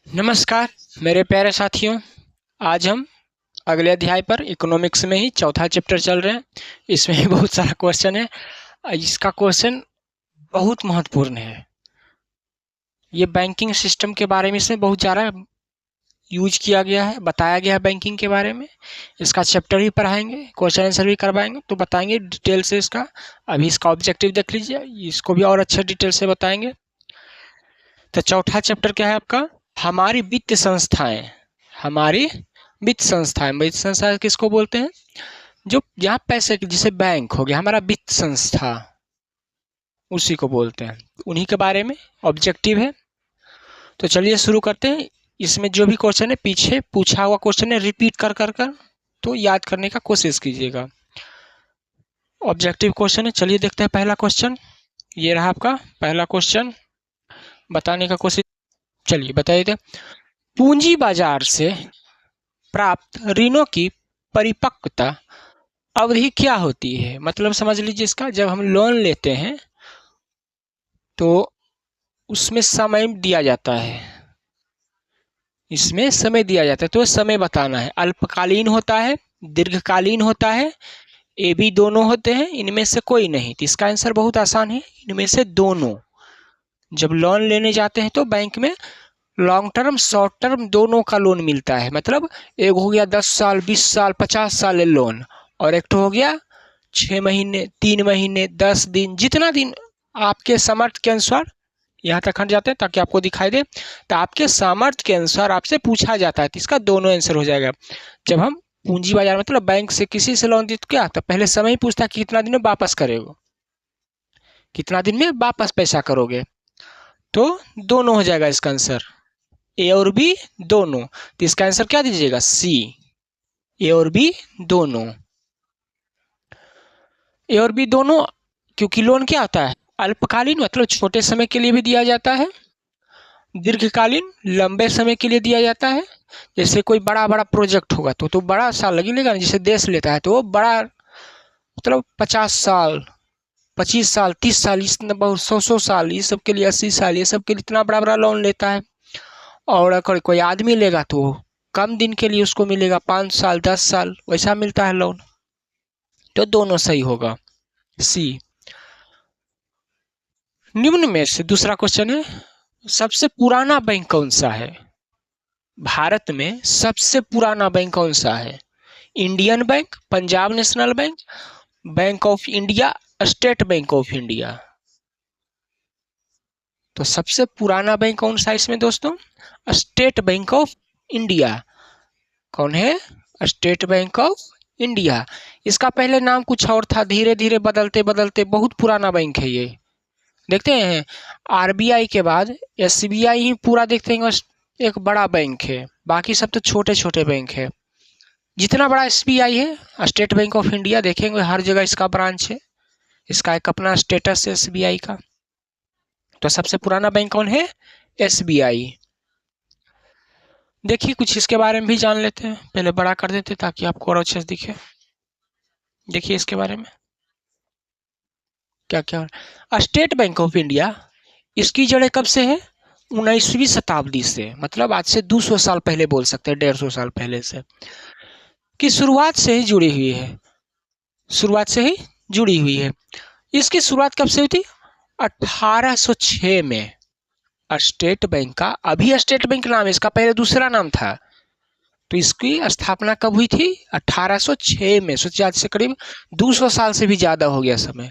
नमस्कार मेरे प्यारे साथियों। आज हम अगले अध्याय पर इकोनॉमिक्स में ही चौथा चैप्टर चल रहे हैं। इसमें ही बहुत सारा क्वेश्चन है। इसका क्वेश्चन बहुत महत्वपूर्ण है। ये बैंकिंग सिस्टम के बारे में इसमें बहुत ज़्यादा यूज किया गया है, बताया गया है बैंकिंग के बारे में। इसका चैप्टर भी पढ़ाएंगे, क्वेश्चन आंसर भी करवाएंगे, तो बताएंगे डिटेल से इसका। अभी इसका ऑब्जेक्टिव देख लीजिए, इसको भी और अच्छे डिटेल से बताएंगे। तो चौथा चैप्टर क्या है आपका? हमारी वित्त संस्थाएं। हमारी वित्त संस्थाएं, वित्त संस्था किसको बोलते हैं? जो जहाँ पैसे, जिसे बैंक हो गया हमारा वित्त संस्था, उसी को बोलते हैं। उन्हीं के बारे में ऑब्जेक्टिव है। तो चलिए शुरू करते हैं। इसमें जो भी क्वेश्चन है पीछे पूछा हुआ क्वेश्चन है, रिपीट कर कर कर तो याद करने का कोशिश कीजिएगा। ऑब्जेक्टिव क्वेश्चन है, चलिए देखते हैं पहला क्वेश्चन। ये रहा आपका पहला क्वेश्चन, बताने का कोशिश। चलिए बताइए। पूंजी बाजार से प्राप्त ऋणों की परिपक्वता अवधि क्या होती है? मतलब समझ लीजिए इसका, जब हम लोन लेते हैं तो उसमें समय दिया जाता है, इसमें समय दिया जाता है, तो समय बताना है। अल्पकालीन होता है, दीर्घकालीन होता है, ये भी दोनों होते हैं, इनमें से कोई नहीं। तो इसका आंसर बहुत आसान है, इनमें से दोनों। जब लोन लेने जाते हैं तो बैंक में लॉन्ग टर्म शॉर्ट टर्म दोनों का लोन मिलता है। मतलब एक हो गया 10 साल 20 साल 50 साल लोन, और एक तो हो गया 6 महीने 3 महीने 10 दिन, जितना दिन आपके सामर्थ्य के अनुसार। यहाँ तक हट जाते हैं ताकि आपको दिखाई दे। तो आपके सामर्थ्य के अनुसार आपसे पूछा जाता है, तो इसका दोनों आंसर हो जाएगा। जब हम पूंजी बाजार मतलब बैंक से किसी से लोन दी तो क्या, तो पहले समय ही पूछता है कि कितना दिन में वापस करोगे, कितना दिन में वापस पैसा करोगे। तो दोनों हो जाएगा इसका आंसर, ए और बी दोनों। तो इसका आंसर क्या दीजिएगा? सी, ए और बी दोनों। ए और बी दोनों, क्योंकि लोन क्या होता है? अल्पकालीन मतलब छोटे समय के लिए भी दिया जाता है, दीर्घकालीन लंबे समय के लिए दिया जाता है। जैसे कोई बड़ा बड़ा प्रोजेक्ट होगा तो बड़ा साल लगेगा ना, जैसे देश लेता है तो वो बड़ा मतलब 50 साल 25 साल 30 साल, इस बहुत 100 साल, ये सब के लिए 80 साल, ये सब के लिए इतना बड़ा बड़ा लोन लेता है। और अगर कोई आदमी लेगा तो कम दिन के लिए उसको मिलेगा, 5 साल 10 साल वैसा मिलता है लोन। तो दोनों सही होगा, सी। निम्न में से दूसरा क्वेश्चन है, सबसे पुराना बैंक कौन सा है? भारत में सबसे पुराना बैंक कौन सा है? Indian bank, Punjab national bank, bank of India, state bank of India. तो सबसे पुराना बैंक कौन सा है इसमें दोस्तों? State bank of India. कौन है? State bank of India. इसका पहले नाम कुछ और था, धीरे धीरे बदलते बदलते बहुत पुराना बैंक है ये। देखते हैं आरबीआई के बाद एसबीआई ही पूरा देखते हैं एक बड़ा बैंक है, बाकी सब तो छोटे छोटे बैंक है। जितना बड़ा एसबीआई है, स्टेट बैंक ऑफ इंडिया, देखेंगे हर जगह इसका ब्रांच है, इसका एक अपना स्टेटस है एसबीआई का। तो सबसे पुराना बैंक कौन है? एसबीआई। देखिए कुछ इसके बारे में भी जान लेते हैं, पहले बड़ा कर देते ताकि आपको और अच्छे से दिखे। देखिए इसके बारे में क्या क्या। स्टेट बैंक ऑफ इंडिया, इसकी जड़ें कब से है? 19वीं शताब्दी से, मतलब आज से 200 साल पहले बोल सकते हैं, 150 साल पहले से की शुरुआत से ही जुड़ी हुई है, शुरुआत से ही जुड़ी हुई है। इसकी शुरुआत कब से हुई थी? 1806 में। स्टेट बैंक का, अभी स्टेट बैंक नाम है इसका, पहले दूसरा नाम था। तो इसकी स्थापना कब हुई थी? 1806 में। सोचिए आज से करीब 200 साल से भी ज्यादा हो गया समय।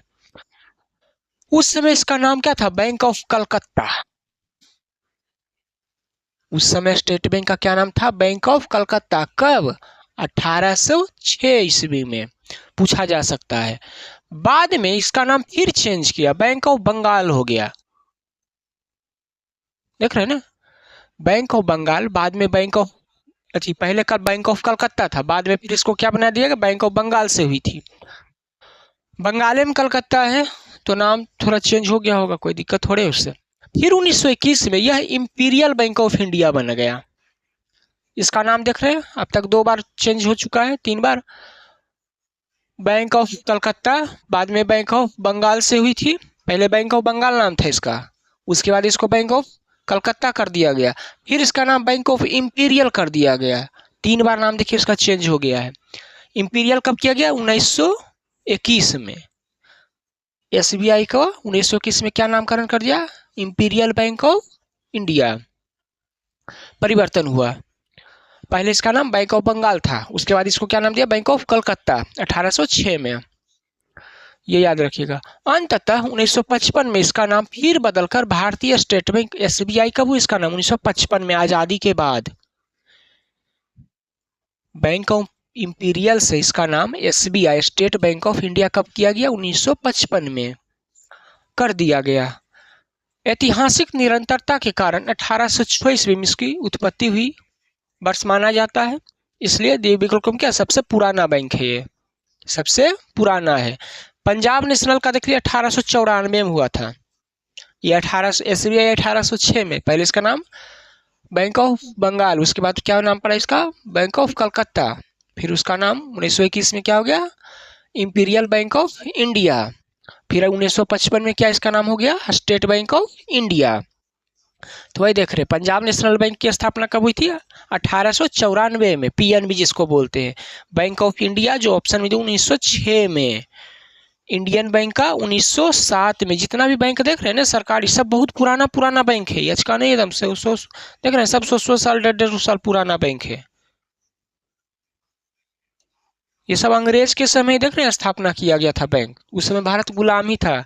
उस समय इसका नाम क्या था? Bank of Calcutta. उस समय स्टेट बैंक का क्या नाम था? Bank of Calcutta. कब? 1806 ईस्वी में। पूछा जा सकता है। बाद में इसका नाम फिर चेंज किया, बैंक ऑफ बंगाल हो गया। देख रहे हैं ना, बैंक ऑफ बंगाल, बाद में बैंक ऑफ, अच्छी पहले का बैंक ऑफ कलकत्ता था, बाद में फिर इसको क्या बना दिया कि बैंक ऑफ बंगाल से हुई थी। बंगाल में कलकत्ता है तो नाम थोड़ा चेंज हो गया होगा, कोई दिक्कत थोड़े है उससे। फिर 1921 में यह इंपीरियल बैंक ऑफ इंडिया बन गया। इसका नाम देख रहे हैं, अब तक 2 बार चेंज हो चुका है, 3 बार। बैंक ऑफ कलकत्ता, बाद में बैंक ऑफ बंगाल से हुई थी। पहले बैंक ऑफ बंगाल नाम था इसका, उसके बाद इसको बैंक ऑफ कलकत्ता कर दिया गया। फिर इसका नाम बैंक ऑफ इंपीरियल कर दिया गया। 3 बार नाम देखिए इसका चेंज हो गया है। इंपीरियल कब किया गया? 1921 में। एसबीआई का 1921 में क्या नामकरण कर दिया? इंपीरियल बैंक ऑफ इंडिया परिवर्तन हुआ। पहले इसका नाम बैंक ऑफ बंगाल था, उसके बाद इसको क्या नाम दिया? बैंक ऑफ कलकत्ता 1806 में। ये याद रखिएगा। अंततः 1955 में इसका नाम फिर बदलकर भारतीय स्टेट बैंक एसबीआई कब हुआ इसका नाम? 1955 में, आजादी के बाद। बैंक ऑफ इंपीरियल से इसका नाम SBI state bank of India कब किया गया? 1955 में कर दिया गया। ऐतिहासिक निरंतरता के कारण 1806 ईस्वी में इसकी उत्पत्ति हुई वर्ष माना जाता है, इसलिए देवीकुलम क्या सबसे पुराना बैंक है, ये सबसे पुराना है। पंजाब नेशनल का देख लिया 1894 में हुआ था, ये एसबीआई 1806 में। पहले इसका नाम बैंक ऑफ बंगाल, उसके बाद क्या नाम पड़ा इसका? Bank of Calcutta. फिर उसका नाम 1921 में क्या हो गया? Imperial bank of India. फिर 1955 में क्या इसका नाम हो गया? State bank of India. तो वही देख रहे, पंजाब नेशनल बैंक की स्थापना कब हुई थी? 1894 में, पीएनबी जिसको बोलते हैं। बैंक ऑफ इंडिया जो ऑप्शन में 1906 में। इंडियन बैंक का 1907 में। जितना भी बैंक देख रहे हैं ना सरकारी, सब बहुत पुराना पुराना बैंक है, आज का नहीं, एकदम से देख रहे हैं सब 100 साल 150 साल पुराना बैंक है। ये सब अंग्रेज के समय देख रहे हैं स्थापना किया गया था बैंक, उस समय भारत गुलाम ही था।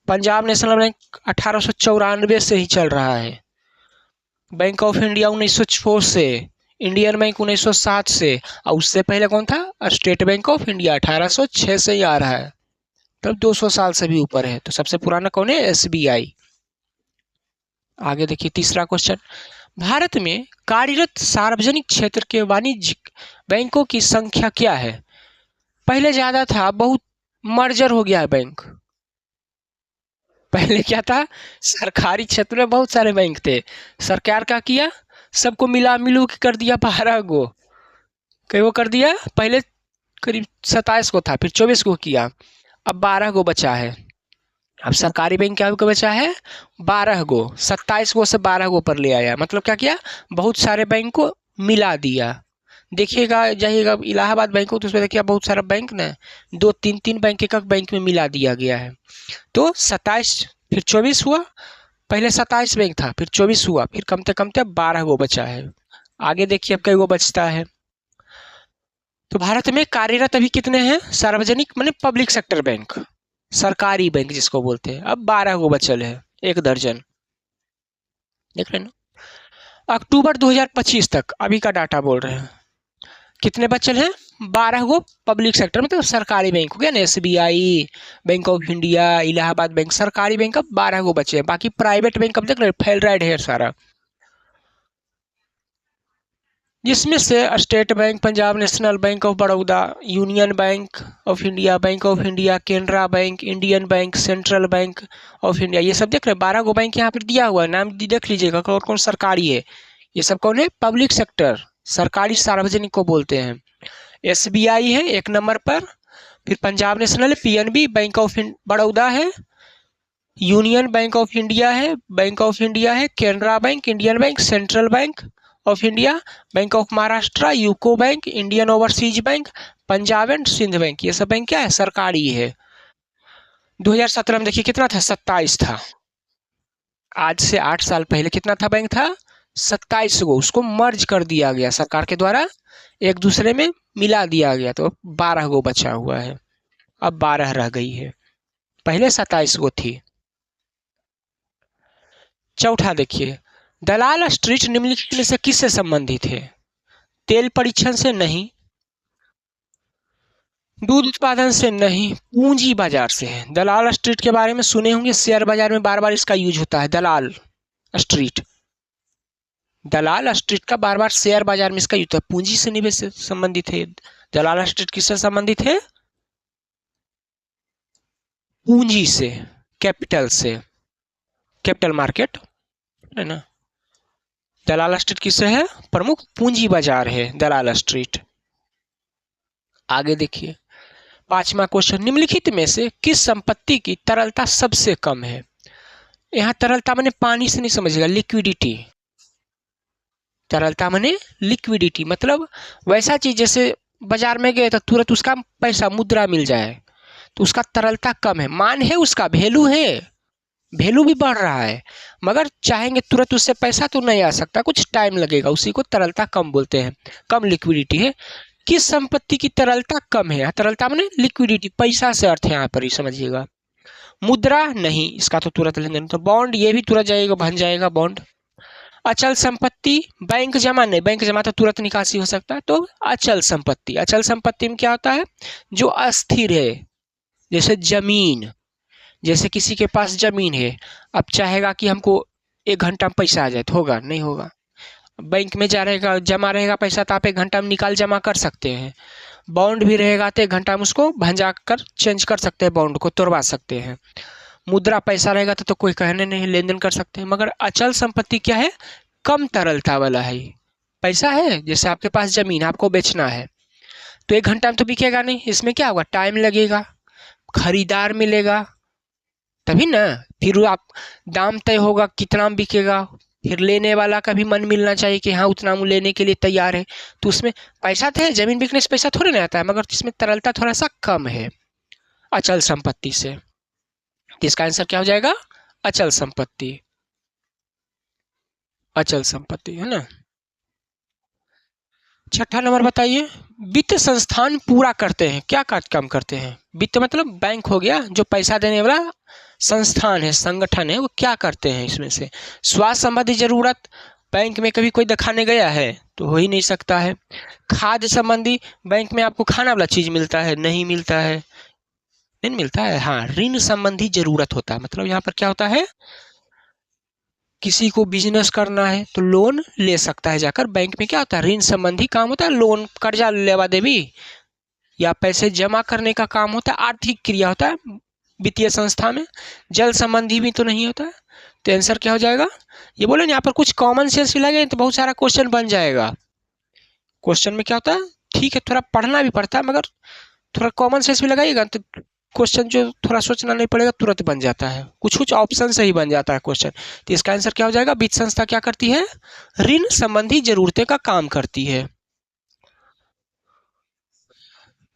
पंजाब नेशनल बैंक 1894 से ही चल रहा है। बैंक ऑफ इंडिया 1906 से, इंडियन बैंक 1907 से, और उससे पहले कौन था? स्टेट बैंक ऑफ इंडिया 1806 से ही आ रहा है, तब 200 साल से भी ऊपर है। तो सबसे पुराना कौन है? एसबीआई। आगे देखिए तीसरा क्वेश्चन, भारत में कार्यरत सार्वजनिक क्षेत्र के वाणिज्यिक बैंकों की संख्या क्या है? पहले ज्यादा था, बहुत मर्जर हो गया है बैंक। पहले क्या था? सरकारी क्षेत्र में बहुत सारे बैंक थे, सरकार का किया सबको मिला मिलू के कर दिया 12 गो, कई वो कर दिया। पहले करीब 27 को था, फिर 24 को किया, अब 12 गो बचा है। अब सरकारी बैंक क्या बचा है? 12 गो, 27 गो से 12 गो पर ले आया। मतलब क्या किया? बहुत सारे बैंक को मिला दिया। देखिएगा जाइएगा इलाहाबाद बैंक हो तो उसमें देखिए बहुत सारा बैंक ना 2-3 बैंक एक बैंक में मिला दिया गया है। तो 27 फिर 24 हुआ, पहले 27 बैंक था, फिर 24 हुआ, फिर कमते कमते 12 गो बचा है। आगे देखिए अब कई गो बचता है। तो भारत में कार्यरत अभी कितने हैं? सार्वजनिक माने पब्लिक सेक्टर बैंक, सरकारी बैंक जिसको बोलते हैं, अब 12 गो बचल है, 1 दर्जन। देख रहे ना, अक्टूबर 2025 तक अभी का डाटा बोल रहे हैं, कितने बचल हैं? 12 गो पब्लिक सेक्टर में, तो सरकारी बैंक हो गया ना, SBI, bank of India, Allahabad bank, सरकारी बैंक अब 12 गो बचे हैं। बाकी प्राइवेट बैंक अब देख रहे फैल रहा है ढेर सारा, जिसमें से state bank, Punjab national bank of Baroda, union Bank of India, Bank of India, Canara Bank, Indian Bank, Central Bank of India, ये सब देख रहे हैं 12 गो बैंक यहाँ पर दिया हुआ है, नाम देख लीजिएगा कौन कौन सरकारी है। ये सब कौन है? पब्लिक सेक्टर, सरकारी सार्वजनिक को बोलते हैं। एसबीआई है 1 नंबर पर, फिर Punjab National, PNB, Bank of Baroda है, यूनियन बैंक ऑफ इंडिया है, बैंक ऑफ इंडिया है, Canara Bank, Indian Bank, Central Bank of India, Bank of Maharashtra, UCO Bank, Indian Overseas Bank, Punjab and Sindh Bank, ये सब बैंक क्या है? सरकारी है। 2017 में देखिए कितना था? 27 था। आज से 8 साल पहले कितना था? बैंक था 27 गो, उसको मर्ज कर दिया गया सरकार के द्वारा, एक दूसरे में मिला दिया गया, तो 12 गो बचा हुआ है, अब 12 रह गई है, पहले 27 गो थी। चौथा देखिए, दलाल स्ट्रीट निम्नलिखित में से किससे संबंधित है? तेल परीक्षण से नहीं, दूध उत्पादन से नहीं, पूंजी बाजार से है। दलाल स्ट्रीट के बारे में सुने होंगे, शेयर बाजार में बार बार इसका यूज होता है, दलाल स्ट्रीट। दलाल स्ट्रीट का बार बार शेयर बाजार में इसका यूज होता है, पूंजी से निवेश से संबंधित है। दलाल स्ट्रीट किससे संबंधित है? पूंजी से, कैपिटल से, कैपिटल मार्केट है ना। दलाल स्ट्रीट किससे है? प्रमुख पूंजी बाजार है दलाल स्ट्रीट। आगे देखिए 5वां क्वेश्चन, निम्नलिखित में से किस संपत्ति की तरलता सबसे कम है? यहाँ तरलता माने पानी से नहीं समझेगा, लिक्विडिटी। तरलता माने लिक्विडिटी, मतलब वैसा चीज जैसे बाजार में गए तो तुरंत उसका पैसा मुद्रा मिल जाए, तो उसका तरलता कम है। मान है, उसका वैल्यू है, वैल्यू भी बढ़ रहा है, मगर चाहेंगे तुरंत उससे पैसा तो नहीं आ सकता, कुछ टाइम लगेगा। उसी को तरलता कम बोलते हैं, कम लिक्विडिटी है। किस संपत्ति की तरलता कम है? तरलता माने लिक्विडिटी, पैसा से अर्थ है यहाँ पर, ही समझिएगा। मुद्रा नहीं, इसका तो तुरंत लेन देन। तो बॉन्ड, ये भी तुरंत जाएगा, बन जाएगा बॉन्ड। अचल संपत्ति, बैंक जमा नहीं, बैंक जमा तो तुरंत निकासी हो सकता है। तो अचल संपत्ति, अचल संपत्ति में क्या होता है? जो अस्थिर है, जैसे जमीन। जैसे किसी के पास जमीन है, अब चाहेगा कि हमको 1 घंटा में पैसा आ जाए, तो होगा? नहीं होगा। बैंक में जा रहेगा, जमा रहेगा पैसा, तो आप 1 घंटा में निकाल जमा कर सकते हैं। बॉन्ड भी रहेगा तो 1 घंटा में उसको भंजा कर चेंज कर सकते हैं, बॉन्ड को तोड़वा सकते हैं। मुद्रा पैसा रहेगा तो कोई कहने नहीं, लेन देन कर सकते हैं। मगर अचल संपत्ति क्या है? कम तरलता वाला है। पैसा है, जैसे आपके पास जमीन, आपको बेचना है, तो 1 घंटा में तो बिकेगा नहीं। इसमें क्या होगा? टाइम लगेगा, खरीदार मिलेगा, तभी ना फिर आप दाम तय होगा कितना में बिकेगा। फिर लेने वाला का भी मन मिलना चाहिए कि हाँ उतना में लेने के लिए तैयार है। तो उसमें पैसा थे, जमीन बिकने से पैसा थोड़े ना आता है, मगर इसमें तरलता थोड़ा सा कम है अचल संपत्ति से। तो इसका आंसर क्या हो जाएगा? अचल संपत्ति। अचल संपत्ति है ना। छठा नंबर बताइए, वित्त संस्थान पूरा करते हैं, क्या काम करते हैं? वित्त मतलब बैंक हो गया, जो पैसा देने वाला संस्थान है, संगठन है, वो क्या करते हैं? इसमें से स्वास्थ्य संबंधी जरूरत, बैंक में कभी कोई दिखाने गया है? तो हो ही नहीं सकता है। खाद्य संबंधी, बैंक में आपको खाना वाला चीज मिलता है? नहीं मिलता है, नहीं मिलता है। हाँ, ऋण संबंधी जरूरत होता है, मतलब यहाँ पर क्या होता है? किसी को बिजनेस करना है तो लोन ले सकता है जाकर बैंक में। क्या होता है? ऋण संबंधी काम होता है, लोन, कर्जा लेवा देवी या पैसे जमा करने का काम होता है, आर्थिक क्रिया होता है वित्तीय संस्था में। जल संबंधी भी तो नहीं होता है। तो आंसर क्या हो जाएगा? ये बोले यहाँ पर कुछ कॉमन सेंस भी लगे तो बहुत सारा क्वेश्चन बन जाएगा। क्वेश्चन में क्या होता है, ठीक है थोड़ा पढ़ना भी पड़ता है, मगर थोड़ा कॉमन सेंस भी लगाइएगा तो क्वेश्चन जो थोड़ा सोचना नहीं पड़ेगा, तुरंत बन जाता है। कुछ कुछ ऑप्शन से ही बन जाता है क्वेश्चन। तो इसका आंसर क्या हो जाएगा? वित्त संस्था क्या करती है? ऋण संबंधी जरूरतें का काम करती है।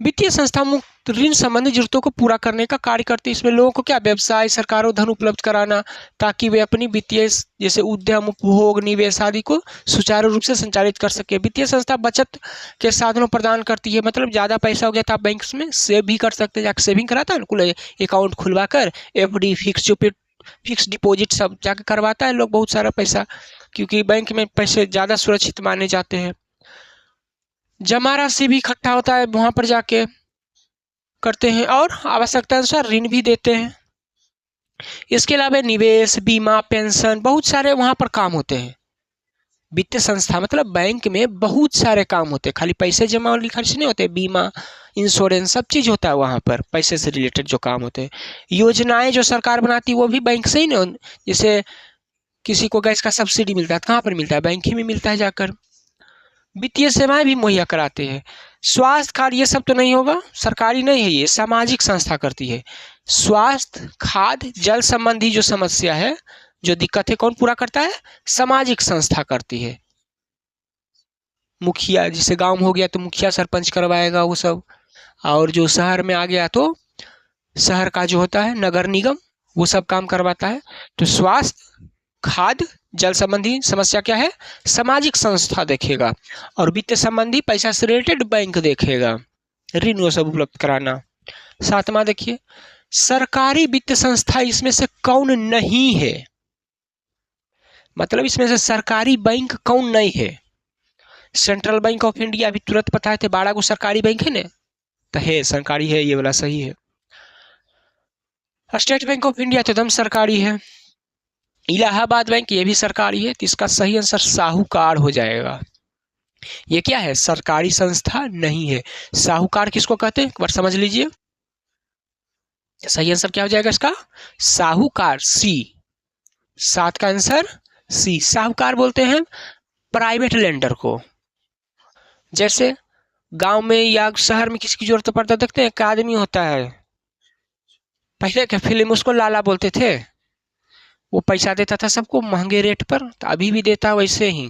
वित्तीय संस्था मुक्त ऋण संबंधी जरूरतों को पूरा करने का कार्य करती है। इसमें लोगों को क्या, व्यवसाय, सरकारों धन उपलब्ध कराना, ताकि वे अपनी वित्तीय जैसे उद्यम, उपभोग, निवेश आदि को सुचारू रूप से संचालित कर सके। वित्तीय संस्था बचत के साधनों प्रदान करती है, मतलब ज़्यादा पैसा हो गया तो आप बैंक में सेव भी कर सकते हैं, जाकर सेविंग कराता है ना, अकाउंट खुलवा कर, FD, फिक्स डिपॉजिट सब जाकर करवाता है लोग बहुत सारा पैसा, क्योंकि बैंक में पैसे ज़्यादा सुरक्षित माने जाते हैं। जमा राशि भी इकट्ठा होता है, वहां पर जाके करते हैं, और आवश्यकता अनुसार ऋण भी देते हैं। इसके अलावा निवेश, बीमा, पेंशन, बहुत सारे वहां पर काम होते हैं। वित्तीय संस्था मतलब बैंक में बहुत सारे काम होते हैं, खाली पैसे जमा और खर्च नहीं होते, बीमा, इंश्योरेंस, सब चीज होता है वहां पर, पैसे से रिलेटेड जो काम होते हैं। योजनाएं जो सरकार बनाती है वो भी बैंक से ही ना, जैसे किसी को गैस का सब्सिडी मिलता है, कहाँ पर मिलता है? बैंक ही में मिलता है जाकर। वित्तीय सेवाएं भी मुहैया कराते हैं। स्वास्थ्य कार्ड ये सब तो नहीं होगा, सरकारी नहीं है, ये सामाजिक संस्था करती है। स्वास्थ्य, खाद्य, जल संबंधी जो समस्या है, जो दिक्कत है, कौन पूरा करता है? सामाजिक संस्था करती है। मुखिया, जैसे गांव में हो गया तो मुखिया सरपंच करवाएगा वो सब, और जो शहर में आ गया तो शहर का जो होता है नगर निगम, वो सब काम करवाता है। तो स्वास्थ्य, खाद्य, जल संबंधी समस्या क्या है? सामाजिक संस्था देखेगा। और वित्त संबंधी पैसा से रिलेटेड बैंक देखेगा, ऋण वो सब उपलब्ध कराना। सातवां देखिए, सरकारी वित्त संस्था इसमें से कौन नहीं है? मतलब इसमें से सरकारी बैंक कौन नहीं है? सेंट्रल बैंक ऑफ इंडिया अभी तुरंत पता है, 12 को सरकारी बैंक है ना, तो है, सरकारी है, ये वाला सही है। स्टेट बैंक ऑफ इंडिया तो एकदम सरकारी है। इलाहाबाद बैंक ये भी सरकारी है, तो इसका सही आंसर साहूकार हो जाएगा। ये क्या है? सरकारी संस्था नहीं है। साहूकार किसको कहते हैं, एक बार समझ लीजिए। सही आंसर क्या हो जाएगा इसका? साहूकार, सी। 7 का आंसर सी। साहूकार बोलते हैं प्राइवेट लेंडर को। जैसे गांव में या शहर में किसी की जरूरत पड़ता देखते हैं, एक आदमी होता है, पहले के फिल्म उसको लाला बोलते थे, वो पैसा देता था सबको महंगे रेट पर, तो अभी भी देता वैसे ही।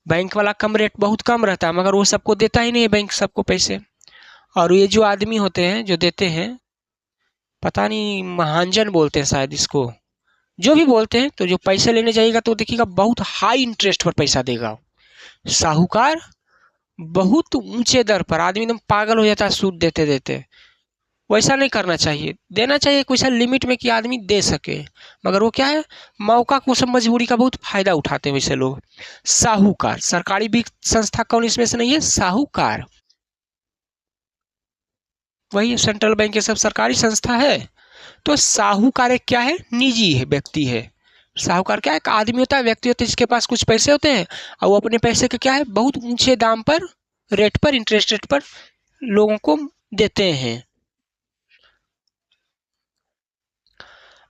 बैंक वाला कम रेट बहुत कम रहता है, मगर वो सबको देता ही नहीं बैंक सबको पैसे। और ये जो आदमी होते हैं जो देते हैं, पता नहीं महाजन बोलते हैं शायद इसको, जो भी बोलते हैं, तो जो पैसे लेने जाएगा तो देखिएगा बहुत हाई इंटरेस्ट पर पैसा देगा। साहूकार बहुत ऊंचे दर पर, आदमी एकदम पागल हो जाता है सूद देते देते। वैसा नहीं करना चाहिए, देना चाहिए कुछ लिमिट में कि आदमी दे सके, मगर वो क्या है, मौका को सब मजबूरी का बहुत फायदा उठाते हैं वैसे लोग। साहूकार, सरकारी भी संस्था कौन इसमें से नहीं है, साहूकार। वही सेंट्रल बैंक ये सब सरकारी संस्था है। तो साहूकार एक क्या है, निजी है, व्यक्ति है। साहूकार क्या है, एक आदमी होता है, व्यक्ति होता है जिसके पास कुछ पैसे होते हैं, और वो अपने पैसे के क्या है, बहुत ऊंचे दाम पर, रेट पर, इंटरेस्ट रेट पर लोगों को देते हैं।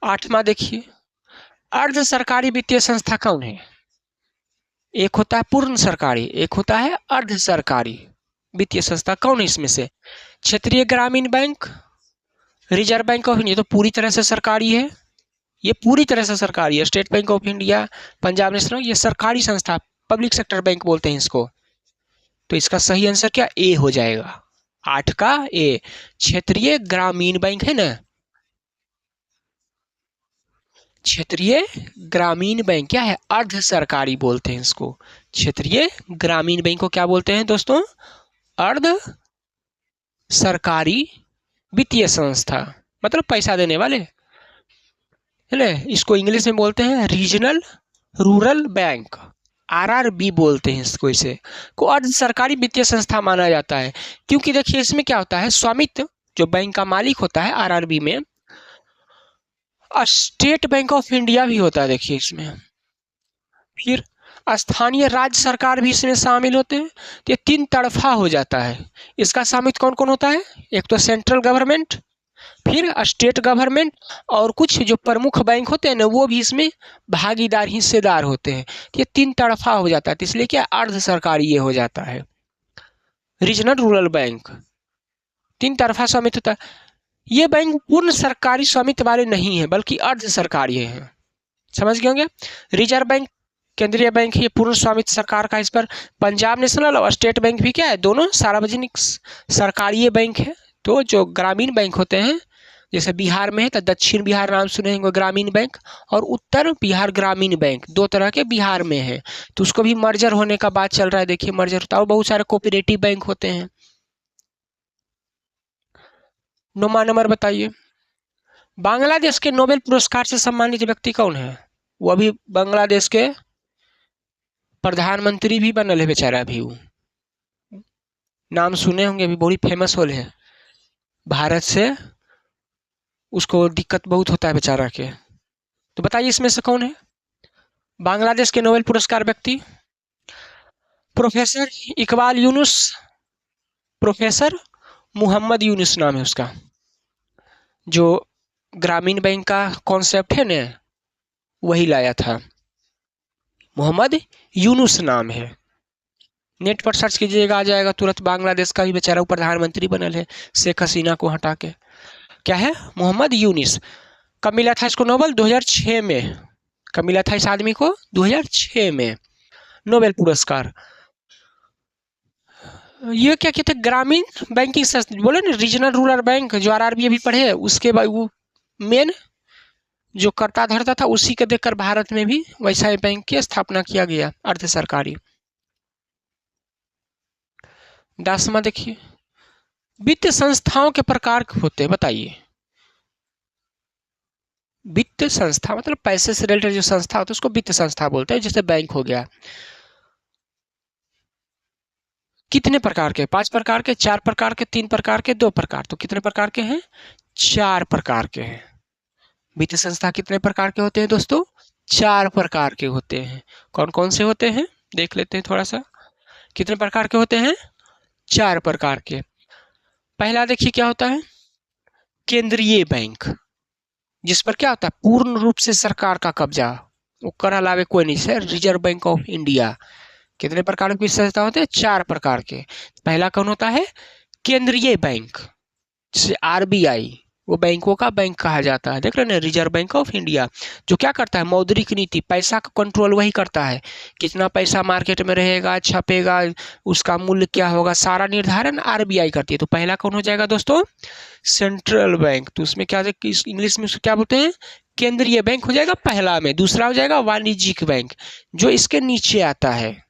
8वां देखिए, अर्ध सरकारी वित्तीय संस्था कौन है। एक होता है पूर्ण सरकारी, एक होता है अर्ध सरकारी वित्तीय संस्था। कौन है इसमें से, क्षेत्रीय ग्रामीण bank, reserve bank of India तो पूरी तरह से सरकारी है, ये पूरी तरह से सरकारी है। State bank of India, Punjab national, ये सरकारी संस्था, पब्लिक सेक्टर बैंक बोलते हैं इसको। तो इसका सही आंसर क्या, ए हो जाएगा, 8 का ए। क्षेत्रीय ग्रामीण बैंक है ना, क्षेत्रीय ग्रामीण बैंक क्या है, अर्ध सरकारी बोलते हैं इसको। क्षेत्रीय ग्रामीण बैंक को क्या बोलते हैं दोस्तों, अर्ध सरकारी वित्तीय संस्था, मतलब पैसा देने वाले है ना। इसको इंग्लिश में बोलते हैं रीजनल रूरल बैंक, आरआरबी बोलते हैं इसको। इसे को अर्ध सरकारी वित्तीय संस्था माना जाता है, क्योंकि देखिए इसमें क्या होता है, स्वामित्व जो बैंक का मालिक होता है आरआरबी में, स्टेट बैंक ऑफ इंडिया भी होता है देखिए इसमें, फिर स्थानीय राज्य सरकार भी इसमें शामिल होते हैं। तो ये 3 तरफा हो जाता है। इसका स्वामित्व कौन कौन होता है, एक तो सेंट्रल गवर्नमेंट, फिर स्टेट गवर्नमेंट, और कुछ जो प्रमुख बैंक होते हैं ना वो भी इसमें भागीदार हिस्सेदार होते हैं। तो ये 3 तरफा हो जाता है, तो इसलिए क्या अर्ध सरकारी ये हो जाता है। रीजनल रूरल बैंक 3 तरफा स्वामित्व होता है। ये बैंक पूर्ण सरकारी स्वामित्व वाले नहीं है, बल्कि अर्ध सरकारी है। समझ गए होंगे। रिजर्व बैंक केंद्रीय बैंक है, पूर्ण स्वामित्व सरकार का इस पर। पंजाब नेशनल और स्टेट बैंक भी क्या है, दोनों सार्वजनिक सरकारी बैंक है। तो जो ग्रामीण बैंक होते हैं, जैसे बिहार में है तो दक्षिण बिहार नाम सुने होंगे ग्रामीण बैंक, और उत्तर बिहार ग्रामीण बैंक, 2 तरह के बिहार में है। तो उसको भी मर्जर होने का बात चल रहा है, देखिए मर्जर होता है। और बहुत सारे कोऑपरेटिव बैंक होते हैं। 9वां नंबर बताइए, बांग्लादेश के नोबेल पुरस्कार से सम्मानित व्यक्ति कौन है। वो अभी बांग्लादेश के प्रधानमंत्री भी बनल है बेचारा, अभी वो नाम सुने होंगे, अभी बड़ी फेमस होल है। भारत से उसको दिक्कत बहुत होता है बेचारा के। तो बताइए इसमें से कौन है बांग्लादेश के नोबेल पुरस्कार व्यक्ति। प्रोफेसर इकबाल यूनुस, प्रोफेसर मोहम्मद यूनुस नाम है उसका। जो ग्रामीण बैंक का कॉन्सेप्ट है ना, वही लाया था। मोहम्मद यूनुस नाम है, नेट पर सर्च कीजिएगा आ जाएगा तुरंत। बांग्लादेश का भी बेचारा प्रधानमंत्री बनल है शेख हसीना को हटा के। क्या है, मोहम्मद यूनुस। कब मिला था इसको नोबेल, 2006 में। कब मिला था इस आदमी को, 2006 में नोबेल पुरस्कार। ये क्या कहते हैं, ग्रामीण बैंकिंग संस्था बोले ना, रीजनल रूरल बैंक, जो आरआरबी अभी पढ़े, उसके बाद वो मेन जो करता धरता था, उसी के देखकर भारत में भी वैसा ही बैंक की स्थापना किया गया, अर्ध सरकारी। 10वां देखिए, वित्त संस्थाओं के प्रकार होते हैं, बताइए। वित्त संस्था मतलब पैसे से रिलेटेड जो संस्था होती है उसको वित्त संस्था बोलते हैं। जैसे बैंक हो गया, कितने प्रकार के, 5 प्रकार के, 4 प्रकार के, 3 प्रकार के, 2 प्रकार। तो कितने प्रकार के हैं, 4 प्रकार के हैं। वित्त संस्था कितने प्रकार के होते हैं दोस्तों, 4 प्रकार के होते हैं। कौन कौन से होते हैं देख लेते हैं थोड़ा सा। कितने प्रकार के होते हैं, 4 प्रकार के। पहला देखिए क्या होता है, केंद्रीय बैंक, जिस पर क्या होता है, पूर्ण रूप से सरकार का कब्जा, उसके अलावा कोई नहीं है। Reserve bank of India. कितने प्रकार की संस्था होते हैं, 4 प्रकार के। पहला कौन होता है, केंद्रीय बैंक, जैसे आरबीआई, वो बैंकों का बैंक कहा जाता है। देख रहे हैं ना, रिजर्व बैंक ऑफ इंडिया, जो क्या करता है, मौद्रिक नीति, पैसा का कंट्रोल वही करता है। कितना पैसा मार्केट में रहेगा, छपेगा, उसका मूल्य क्या होगा, सारा निर्धारण आरबीआई करती है। तो पहला कौन हो जाएगा दोस्तों, सेंट्रल बैंक। तो उसमें क्या, इंग्लिश में उसको क्या बोलते हैं, केंद्रीय बैंक हो जाएगा पहला में। दूसरा हो जाएगा वाणिज्यिक बैंक, जो इसके नीचे आता है,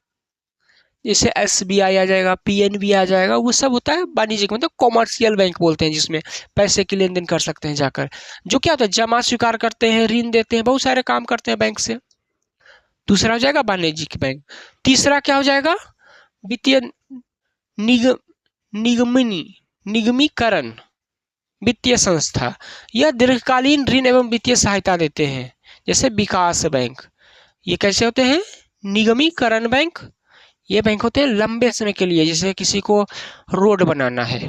जैसे एसबीआई आ जाएगा, पीएनबी आ जाएगा, वो सब होता है वाणिज्यिक, मतलब कॉमर्शियल बैंक बोलते हैं, जिसमें पैसे की लेन देन कर सकते हैं जाकर। जो क्या होता है, जमा स्वीकार करते हैं, ऋण देते हैं, बहुत सारे काम करते हैं बैंक से। दूसरा हो जाएगा वाणिज्यिक बैंक। तीसरा क्या हो जाएगा, वित्तीय निगम निगमनी निगमीकरण वित्तीय संस्था। यह दीर्घकालीन ऋण एवं वित्तीय सहायता देते हैं, जैसे विकास बैंक। ये कैसे होते हैं, निगमीकरण बैंक। ये बैंक होते हैं लंबे समय के लिए, जैसे किसी को रोड बनाना है,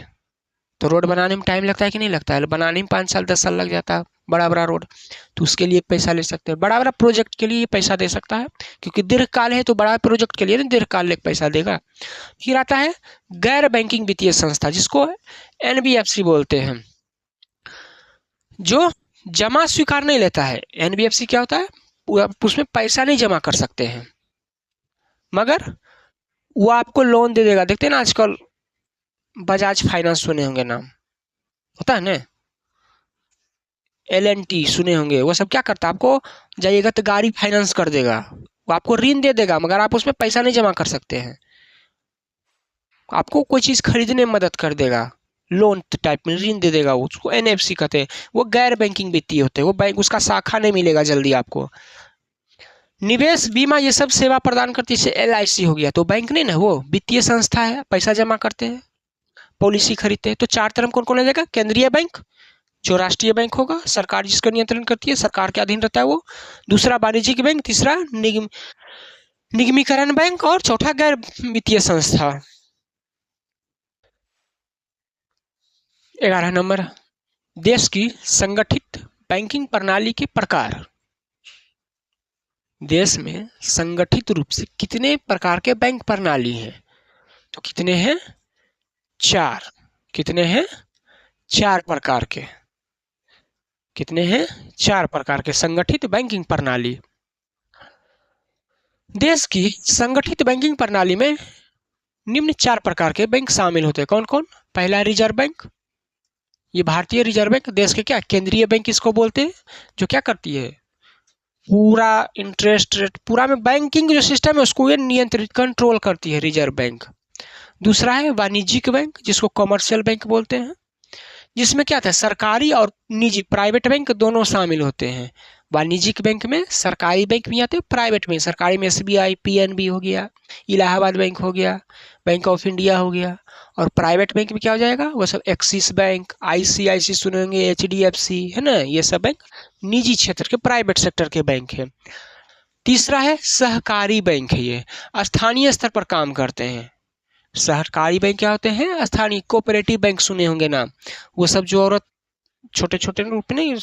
तो रोड बनाने में टाइम लगता है कि नहीं लगता है, बनाने में 5 साल 10 साल लग जाता है, बड़ा बड़ा रोड, तो उसके लिए पैसा ले सकते हैं। बड़ा बड़ा प्रोजेक्ट के लिए पैसा दे सकता है, क्योंकि दीर्घकाल है, तो बड़ा प्रोजेक्ट के लिए दीर्घकाल ले पैसा देगा। फिर आता है गैर बैंकिंग वित्तीय संस्था, जिसको एनबीएफसी बोलते हैं, जो जमा स्वीकार नहीं लेता है। एनबीएफसी क्या होता है, उसमें पैसा नहीं जमा कर सकते हैं, मगर वो आपको लोन दे देगा। देखते हैं ना आजकल बजाज फाइनेंस, सुने होंगे नाम, होता है ना, एल&टी सुने होंगे। वो सब क्या करता है, आपको जाइएगा तो गाड़ी फाइनेंस कर देगा, वो आपको ऋण दे देगा, मगर आप उसमें पैसा नहीं जमा कर सकते हैं। आपको कोई चीज़ खरीदने में मदद कर देगा, लोन टाइप में ऋण दे देगा, उसको एनएफसी कहते हैं। वो गैर बैंकिंग वित्तीय होते हैं, वो बैंक, उसका शाखा नहीं मिलेगा जल्दी आपको। निवेश बीमा ये सब सेवा प्रदान करती है, जैसे एलआईसी हो गया, तो बैंक नहीं ना, वो वित्तीय संस्था है, पैसा जमा करते हैं, पॉलिसी खरीदते हैं। तो 4 तरफ कौन कौन आ जाएगा, केंद्रीय बैंक, जो राष्ट्रीय बैंक होगा, सरकार जिसका नियंत्रण करती है, सरकार के अधीन रहता है वो। दूसरा वाणिज्यिक बैंक, तीसरा निगमीकरण बैंक, और चौथा गैर वित्तीय संस्था। 11 नंबर, देश की संगठित बैंकिंग प्रणाली के प्रकार। देश में संगठित रूप से कितने प्रकार के बैंक प्रणाली हैं, तो कितने हैं, 4। कितने हैं, 4 प्रकार के। कितने हैं, 4 प्रकार के संगठित बैंकिंग प्रणाली। देश की संगठित बैंकिंग प्रणाली में निम्न 4 प्रकार के बैंक शामिल होते हैं। कौन कौन, पहला रिजर्व बैंक, ये भारतीय रिजर्व बैंक, देश के क्या, केंद्रीय बैंक इसको बोलते हैं, जो क्या करती है, पूरा इंटरेस्ट रेट, पूरा में बैंकिंग जो सिस्टम है उसको ये नियंत्रित, कंट्रोल करती है, रिजर्व बैंक। दूसरा है वाणिज्यिक बैंक, जिसको कमर्शियल बैंक बोलते हैं, जिसमें क्या था, सरकारी और निजी, प्राइवेट बैंक दोनों शामिल होते हैं। वाणिज्यिक बैंक में सरकारी बैंक भी आते हैं, प्राइवेट में, सरकारी में एसबीआई, पीएनबी हो गया, इलाहाबाद बैंक हो गया, बैंक ऑफ इंडिया हो गया। और प्राइवेट बैंक में क्या हो जाएगा, वो सब एक्सिस बैंक, आईसीआईसी सुनेंगे, एचडीएफसी, है ना, ये सब बैंक निजी क्षेत्र के, प्राइवेट सेक्टर के बैंक है। तीसरा है सहकारी बैंक, है ये स्थानीय स्तर पर काम करते हैं। सहकारी बैंक क्या होते हैं, स्थानीय, कोऑपरेटिव बैंक सुने होंगे नाम, वो सब जो औरत छोटे छोटे रूप में नहीं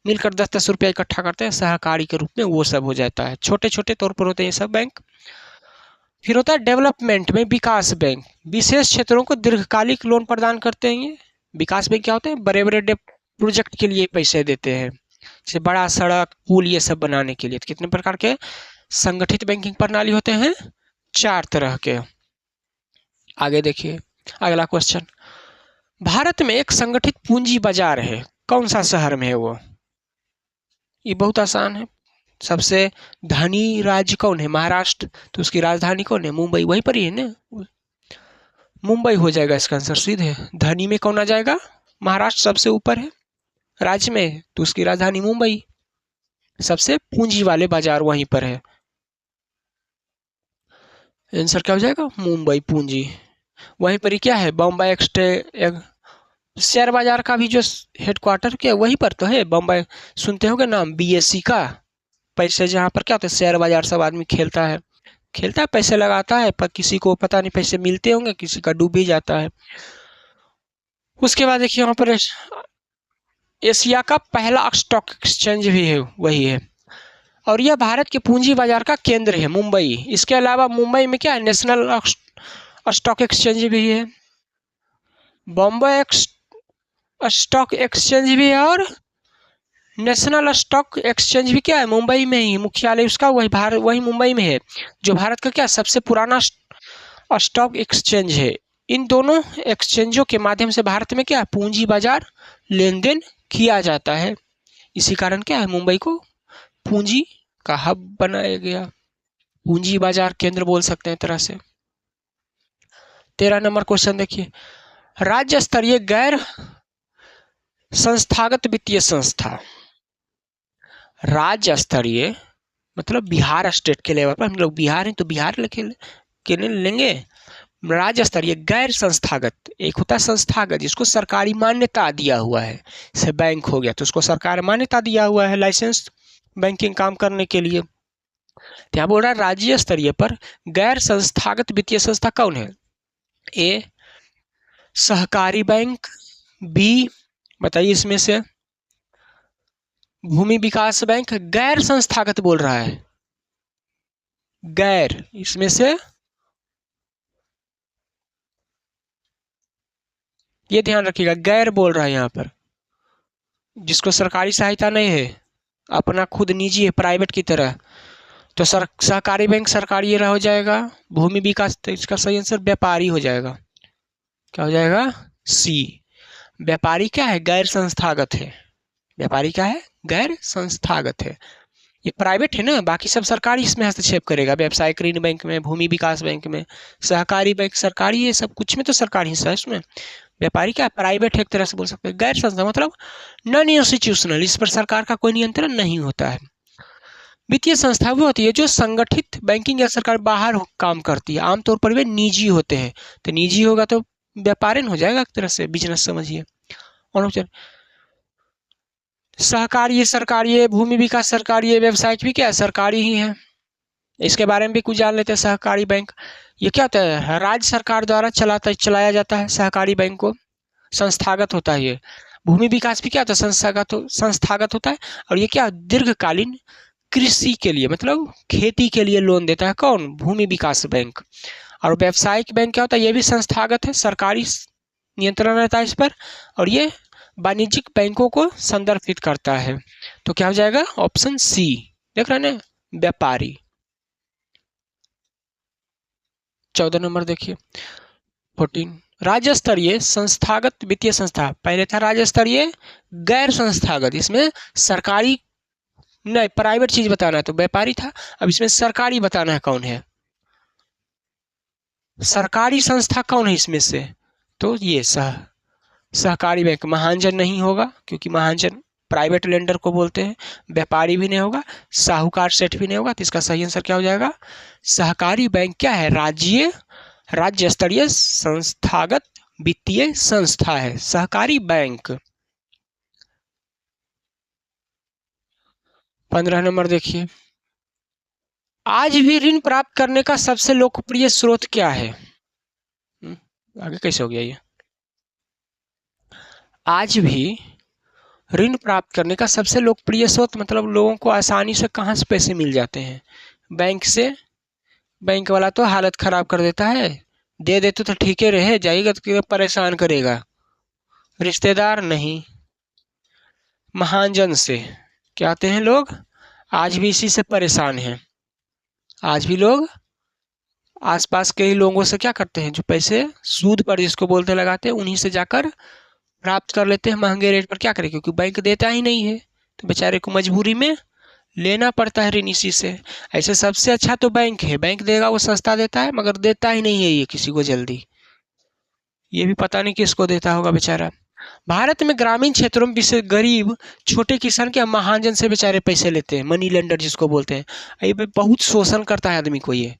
मिलकर 10-10 रुपया इकट्ठा करते हैं, सहकारी के रूप में वो सब हो जाता है, छोटे छोटे तौर पर होते हैं ये सब बैंक। फिर होता है डेवलपमेंट में विकास बैंक, विशेष क्षेत्रों को दीर्घकालिक लोन प्रदान करते हैं ये। विकास बैंक क्या होते हैं, बड़े बड़े प्रोजेक्ट के लिए पैसे देते हैं, जैसे बड़ा सड़क, पुल, ये सब बनाने के लिए। तो कितने प्रकार के संगठित बैंकिंग प्रणाली होते हैं, 4 तरह के। आगे देखिए अगला क्वेश्चन, भारत में एक संगठित पूंजी बाजार है, कौन सा शहर में है वो, ये बहुत आसान है। सबसे धनी राज्य कौन है, महाराष्ट्र, तो उसकी राजधानी कौन है, मुंबई, वहीं पर ही है ना, मुंबई हो जाएगा इसका आंसर सीधे। धनी में कौन आ जाएगा, महाराष्ट्र सबसे ऊपर है राज्य में, तो उसकी राजधानी मुंबई, सबसे पूंजी वाले बाजार वहीं पर है, आंसर क्या हो जाएगा, मुंबई पूंजी। वहीं पर ही क्या है, बॉम्बे एक्सचेंज, शेयर बाजार का भी जो हेडक्वार्टर क्या वहीं पर तो है, बॉम्बे, सुनते होंगे नाम, बीएससी का, पैसे जहाँ पर क्या होता है, शेयर बाजार, सब आदमी खेलता है, पैसे लगाता है, पर किसी को पता नहीं पैसे मिलते होंगे, किसी का डूब भी जाता है। उसके बाद देखिए यहाँ पर एशिया का पहला स्टॉक एक्सचेंज भी है, वही है, और यह भारत के पूंजी बाजार का केंद्र है, मुंबई। इसके अलावा मुंबई में क्या है, नेशनल स्टॉक एक्सचेंज भी है, बॉम्बे स्टॉक एक्सचेंज भी है और नेशनल स्टॉक एक्सचेंज भी क्या है, मुंबई में ही मुख्यालय उसका वही मुंबई में है, जो भारत का क्या सबसे पुराना स्टॉक एक्सचेंज है। इन दोनों एक्सचेंजों के माध्यम से भारत में क्या पूंजी बाजार लेन देन किया जाता है। इसी कारण क्या है मुंबई को पूंजी का हब बनाया गया, पूंजी बाजार केंद्र बोल सकते हैं तरह से। 13 नंबर क्वेश्चन देखिए, राज्य स्तरीय गैर संस्थागत वित्तीय संस्था, राज्य स्तरीय मतलब बिहार स्टेट के लेवल पर, हम लोग बिहार हैं तो बिहार के लेंगे। राज्य स्तरीय गैर संस्थागत, एक होता है संस्थागत जिसको सरकारी मान्यता दिया हुआ है, जैसे बैंक हो गया तो उसको सरकार मान्यता दिया हुआ है लाइसेंस बैंकिंग काम करने के लिए। तो यहाँ बोल रहा है राज्य स्तरीय पर गैर संस्थागत वित्तीय संस्था कौन है, ए सहकारी बैंक, बी बताइए इसमें से भूमि विकास बैंक, गैर संस्थागत बोल रहा है, गैर, इसमें से ये ध्यान रखिएगा गैर बोल रहा है यहाँ पर, जिसको सरकारी सहायता नहीं है, अपना खुद निजी है प्राइवेट की तरह, तो सहकारी बैंक सरकारी ये हो जाएगा। भूमि विकास, तो इसका सही आंसर व्यापारी हो जाएगा, क्या हो जाएगा सी। व्यापारी क्या है गैर संस्थागत है, व्यापारी क्या है गैर संस्थागत है, ये प्राइवेट है ना, बाकी सब सरकारी इसमें हस्तक्षेप करेगा, व्यावसायिक ऋण बैंक में, भूमि विकास बैंक में, सहकारी बैंक सरकारी, ये सब कुछ में तो सरकारी हिस्सा है इसमें। व्यापारी क्या प्राइवेट है एक तरह से बोल सकते हैं। गैर संस्था मतलब नॉन इंस्टीट्यूशनल, इस पर सरकार का कोई नियंत्रण नहीं होता है। वित्तीय संस्था वो होती है जो संगठित बैंकिंग या सरकार बाहर काम करती है, आमतौर पर वे निजी होते हैं, तो निजी होगा तो व्यापारिन हो जाएगा एक तरह से, बिजनेस समझिए। और सहकारी सरकारी है, भूमि विकास सरकारी है, व्यवसायिक भी क्या है सरकारी ही है। इसके बारे में भी कुछ जान लेते हैं। सहकारी बैंक ये क्या होता है, राज्य सरकार द्वारा चलाया जाता है सहकारी बैंक को, संस्थागत होता है ये। भूमि विकास भी क्या होता है संस्थागत होता है, और ये क्या दीर्घकालीन कृषि के लिए मतलब खेती के लिए लोन देता है कौन, भूमि विकास बैंक। और व्यावसायिक बैंक क्या होता है, ये भी संस्थागत है, सरकारी नियंत्रण रहता है इस पर, और ये वाणिज्यिक बैंकों को संदर्भित करता है। तो क्या हो जाएगा ऑप्शन सी, देख रहे हैं ना व्यापारी। 14 नंबर देखिए 14, राज्य स्तरीय संस्थागत वित्तीय संस्था, पहले था राज्य स्तरीय गैर संस्थागत, इसमें सरकारी नहीं प्राइवेट चीज बताना है तो व्यापारी था, अब इसमें सरकारी बताना है कौन है, सरकारी संस्था कौन है इसमें से, तो ये सहकारी बैंक। महाजन नहीं होगा क्योंकि महाजन प्राइवेट लेंडर को बोलते हैं, व्यापारी भी नहीं होगा, साहूकार सेठ भी नहीं होगा, तो इसका सही आंसर क्या हो जाएगा सहकारी बैंक। क्या है राज्य स्तरीय संस्थागत वित्तीय संस्था है सहकारी बैंक। 15 नंबर देखिए, आज भी ऋण प्राप्त करने का सबसे लोकप्रिय स्रोत क्या है, आगे कैसे हो गया ये, आज भी ऋण प्राप्त करने का सबसे लोकप्रिय स्रोत मतलब लोगों को आसानी से कहाँ से पैसे मिल जाते हैं, बैंक से। बैंक वाला तो हालत खराब कर देता है, दे देते तो ठीक ही रहे, जाएगा तो परेशान करेगा, रिश्तेदार नहीं, महाजन से क्या आते हैं लोग, आज भी इसी से परेशान हैं। आज भी लोग आसपास के ही लोगों से क्या करते हैं, जो पैसे सूद पर जिसको बोलते लगाते हैं, उन्हीं से जाकर प्राप्त कर लेते हैं महंगे रेट पर। क्या करें क्योंकि बैंक देता ही नहीं है, तो बेचारे को मजबूरी में लेना पड़ता है ऋण इसी से। ऐसे सबसे अच्छा तो बैंक है, बैंक देगा वो सस्ता देता है, मगर देता ही नहीं है ये किसी को जल्दी, ये भी पता नहीं किसको देता होगा बेचारा। भारत में ग्रामीण क्षेत्रों में विशेष गरीब छोटे किसान क्या महाजन से बेचारे पैसे लेते हैं, मनी लेंडर जिसको बोलते हैं। ये बहुत शोषण करता है आदमी को, ये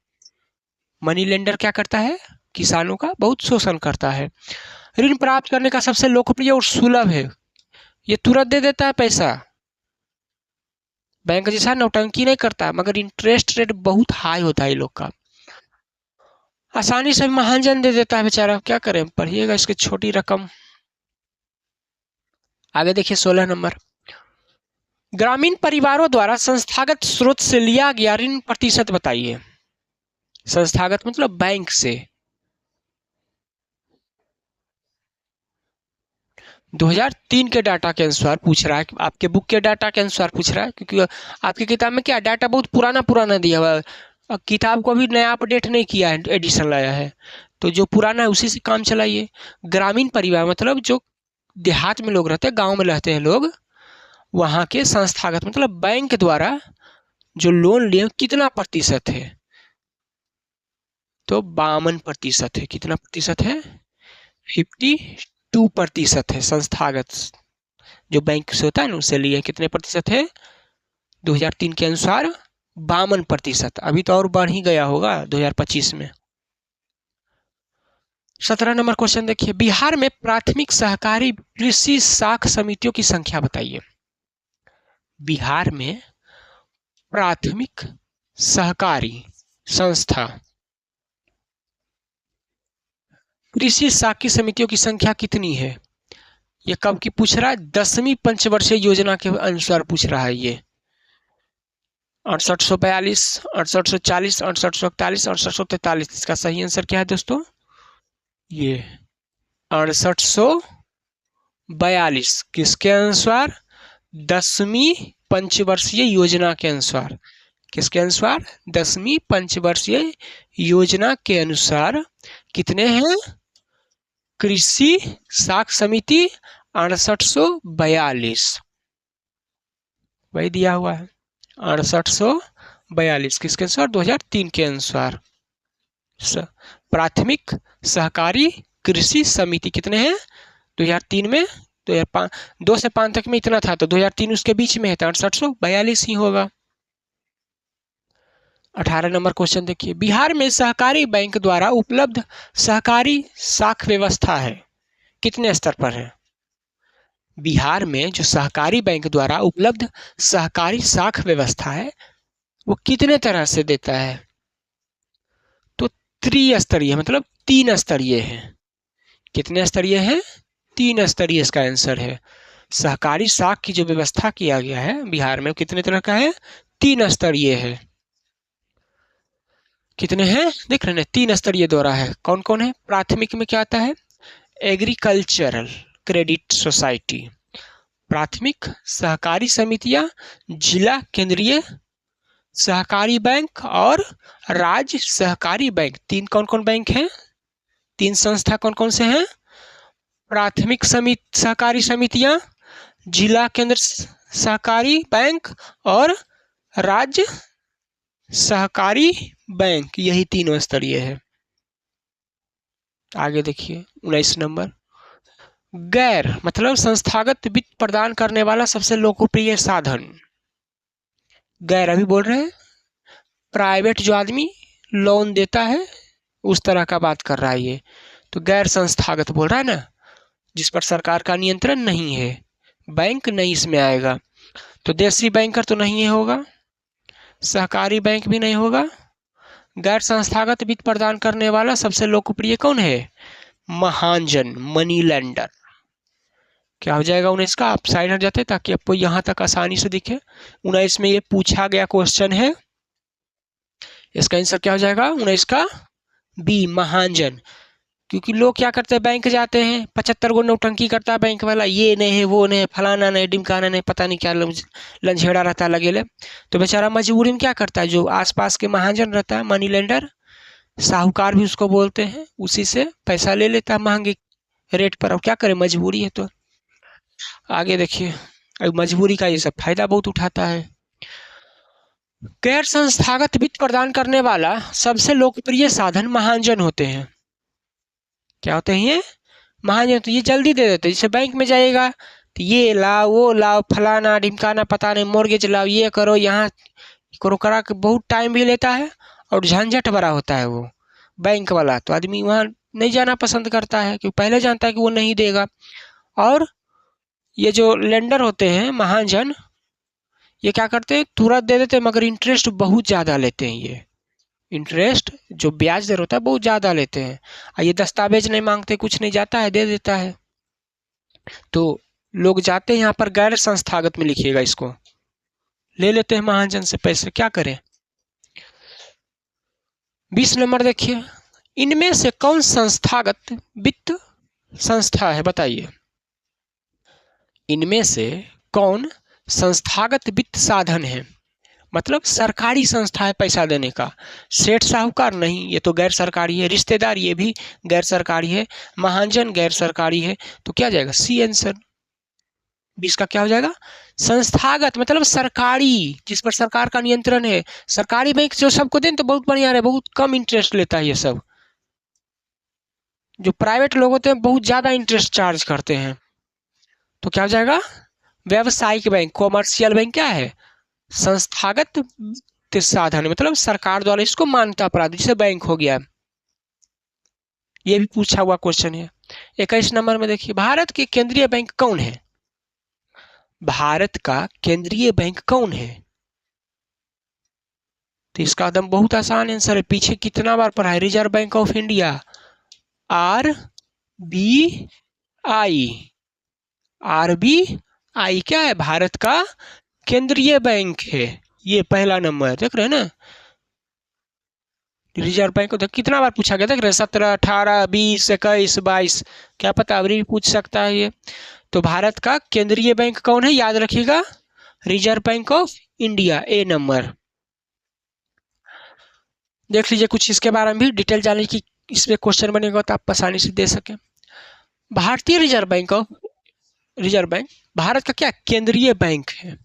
मनी लेंडर क्या करता है किसानों का बहुत शोषण करता है। ऋण प्राप्त करने का सबसे लोकप्रिय और सुलभ है, ये तुरंत दे देता है पैसा, बैंक जैसा नौटंकी नहीं करता, मगर इंटरेस्ट रेट बहुत हाई होता है ये लोग का, आसानी से महाजन दे देता है बेचारा, क्या करें पढ़िएगा इसकी छोटी रकम। आगे देखिए 16 नंबर, ग्रामीण परिवारों द्वारा संस्थागत स्रोत से लिया गया ऋण प्रतिशत बताइए। संस्थागत मतलब बैंक से, 2003 के डाटा के अनुसार पूछ रहा है, आपके बुक के डाटा के अनुसार पूछ रहा है, क्योंकि आपकी किताब में क्या डाटा बहुत पुराना पुराना दिया हुआ है, किताब को अभी नया अपडेट नहीं किया है, एडिशन लाया है, तो जो पुराना है उसी से काम चलाइए। ग्रामीण परिवार मतलब जो देहात में लोग रहते हैं, गांव में रहते हैं लोग, वहाँ के संस्थागत मतलब बैंक द्वारा जो लोन लिए कितना प्रतिशत है, तो 52% है। कितना प्रतिशत है? 52% है। संस्थागत जो बैंक से होता है ना उससे लिए कितने प्रतिशत है? 2003 के अनुसार 52%। अभी तो और बढ़ ही गया होगा 2025 में। 17 नंबर क्वेश्चन देखिए, बिहार में प्राथमिक सहकारी कृषि साख समितियों की संख्या बताइए। बिहार में प्राथमिक सहकारी संस्था कृषि साख समितियों की संख्या कितनी है? ये कब की पूछ रहा है? 10वीं पंचवर्षीय योजना के अनुसार पूछ रहा है ये। 6842, 6840, 6841, 6843। इसका सही आंसर क्या है दोस्तों? ये 6842। किसके अनुसार? 10वीं पंचवर्षीय योजना के अनुसार। किसके अनुसार? 10वीं पंचवर्षीय योजना के अनुसार कितने हैं? कृषि साख समिति 6842 वही दिया हुआ है। 6842 किसके अनुसार? 2003 के अनुसार। प्राथमिक सहकारी कृषि समिति कितने हैं? 2003 में 2005 2 से 5 तक में इतना था, तो 2003 उसके बीच में है, तो 6842 ही होगा। 18 नंबर क्वेश्चन देखिए, बिहार में सहकारी बैंक द्वारा उपलब्ध सहकारी साख व्यवस्था है, कितने स्तर पर है? बिहार में जो सहकारी बैंक द्वारा उपलब्ध सहकारी साख व्यवस्था है वो कितने तरह से देता है? तो त्रिस्तरीय मतलब 3 स्तरीय है। कितने स्तरीय है? 3 स्तरीय इसका आंसर है। सहकारी साख की जो व्यवस्था किया गया है बिहार में कितने तरह का है? 3 स्तरीय है। कितने हैं? देख रहे हैं 3 स्तरीय द्वारा है। कौन कौन है? प्राथमिक में क्या आता है? एग्रीकल्चरल क्रेडिट सोसाइटी, प्राथमिक सहकारी समितियां, जिला केंद्रीय सहकारी बैंक और राज्य सहकारी बैंक। 3 कौन कौन बैंक हैं? 3 संस्था कौन कौन से हैं? प्राथमिक सहकारी समितियां, जिला केंद्र सहकारी बैंक और राज्य सहकारी बैंक, यही 3 स्तरीय है। आगे देखिए 19 नंबर, गैर मतलब संस्थागत वित्त प्रदान करने वाला सबसे लोकप्रिय साधन। गैर अभी बोल रहे हैं प्राइवेट जो आदमी लोन देता है उस तरह का बात कर रहा है ये, तो गैर संस्थागत बोल रहा है ना, जिस पर सरकार का नियंत्रण नहीं है, बैंक नहीं इसमें आएगा। तो देशी बैंकर तो नहीं होगा, सहकारी बैंक भी नहीं होगा। गैर संस्थागत वित्त प्रदान करने वाला सबसे लोकप्रिय कौन है? महाजन, मनी लेंडर। क्या हो जाएगा 19 का? आप साइड हट जाते ताकि आपको यहाँ तक आसानी से दिखे। 19 में ये पूछा गया क्वेश्चन है, इसका आंसर क्या हो जाएगा 19 का? बी, महाजन। क्योंकि लोग क्या करते हैं, बैंक जाते हैं, 75 गो नौटंकी करता है बैंक वाला, ये नहीं है वो नहीं है फलाना नहीं डिमकाना नहीं पता नहीं क्या लंझेड़ा रहता है लगेले, तो बेचारा मजबूरी में क्या करता है, जो आसपास के महाजन रहता है मनी लेंडर, साहूकार भी उसको बोलते हैं, उसी से पैसा ले लेता है महंगे रेट पर। अब क्या करे, मजबूरी है। तो आगे देखिए, अब मजबूरी का ये सब फायदा बहुत उठाता है। गैर संस्थागत वित्त प्रदान करने वाला सबसे लोकप्रिय साधन महाजन होते हैं। क्या होते हैं ये? महाजन। तो ये जल्दी दे देते हैं, जैसे बैंक में जाएगा तो ये लाओ वो लाओ फलाना ढिमकाना पता नहीं मोर्गेज लाओ ये करो यहाँ करो करा के बहुत टाइम भी लेता है और झंझट भरा होता है वो बैंक वाला, तो आदमी वहाँ नहीं जाना पसंद करता है क्योंकि पहले जानता है कि वो नहीं देगा। और ये जो लेंडर होते हैं महाजन, ये क्या करते हैं, तुरंत दे देते हैं मगर इंटरेस्ट बहुत ज़्यादा लेते हैं। ये इंटरेस्ट जो ब्याज दर होता है बहुत ज़्यादा लेते हैं, और ये दस्तावेज नहीं मांगते, कुछ नहीं, जाता है दे देता है। तो लोग जाते हैं यहाँ पर गैर संस्थागत में लिखिएगा, इसको ले लेते हैं महाजन से पैसे, क्या करें। 20 नंबर देखिए, इनमें से कौन संस्थागत वित्त संस्था है बताइए। इनमें से कौन संस्थागत वित्त साधन है? मतलब सरकारी संस्था है पैसा देने का। सेठ साहूकार नहीं, ये तो गैर सरकारी है। रिश्तेदार, ये भी गैर सरकारी है। महाजन गैर सरकारी है। तो क्या जाएगा? C answer. 20 का क्या हो जाएगा? संस्थागत मतलब सरकारी, जिस पर सरकार का नियंत्रण है। सरकारी बैंक जो सबको दें तो बहुत बढ़िया है, बहुत कम इंटरेस्ट लेता है ये सब। जो प्राइवेट लोग होते हैं बहुत ज्यादा इंटरेस्ट चार्ज करते हैं। तो क्या हो जाएगा? व्यावसायिक बैंक, कॉमर्शियल बैंक क्या है? संस्थागत वित्त साधन, मतलब सरकार द्वारा इसको मान्यता प्राप्त, जैसे बैंक हो गया। ये भी पूछा हुआ क्वेश्चन है। 21 नंबर में देखिए, भारत के केंद्रीय बैंक कौन है? भारत का केंद्रीय बैंक कौन है? तो इसका एकदम बहुत आसान आंसर है। पीछे कितना बार पढ़ा है? Reserve bank of India, RBI। RBI क्या है? भारत का केंद्रीय बैंक है। ये पहला नंबर देख रहे हैं ना। रिजर्व बैंक को कितना बार पूछा गया? देख रहे हैं, 17, 18, 20, 21, 22, क्या पता अभी भी पूछ सकता है ये। तो भारत का केंद्रीय बैंक कौन है? याद रखिएगा, reserve bank of India, A number. देख लीजिए कुछ इसके बारे में भी डिटेल जानने की, इसमें क्वेश्चन बनेगा तो आप आसानी से दे सकें। भारतीय रिजर्व बैंक भारत का क्या केंद्रीय बैंक है,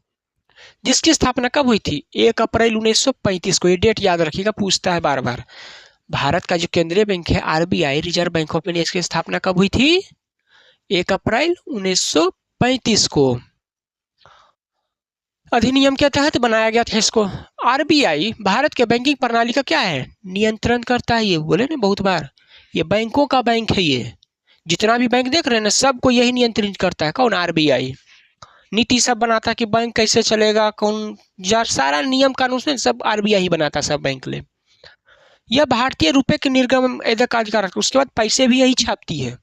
जिसकी स्थापना कब हुई थी? 1 अप्रैल 1935 को। ये डेट याद रखिएगा, पूछता है बार बार। भारत का जो केंद्रीय बैंक है RBI, reserve bank of India, इसकी स्थापना कब हुई थी? 1 अप्रैल 1935 को। अधिनियम के तहत बनाया गया था इसको। RBI भारत के बैंकिंग प्रणाली का क्या है? नियंत्रण करता है। ये बोले ना बहुत बार, ये बैंकों का बैंक है। ये जितना भी बैंक देख रहे हैं ना, सबको यही नियंत्रित करता है। कौन? RBI। नीति सब बनाता है कि बैंक कैसे चलेगा, कौन सारा नियम कानून से सब RBI ही बनाता है, सब बैंक ले। यह भारतीय रुपए के निर्गम का अधिकार रखता है। उसके बाद पैसे भी यही छापती है।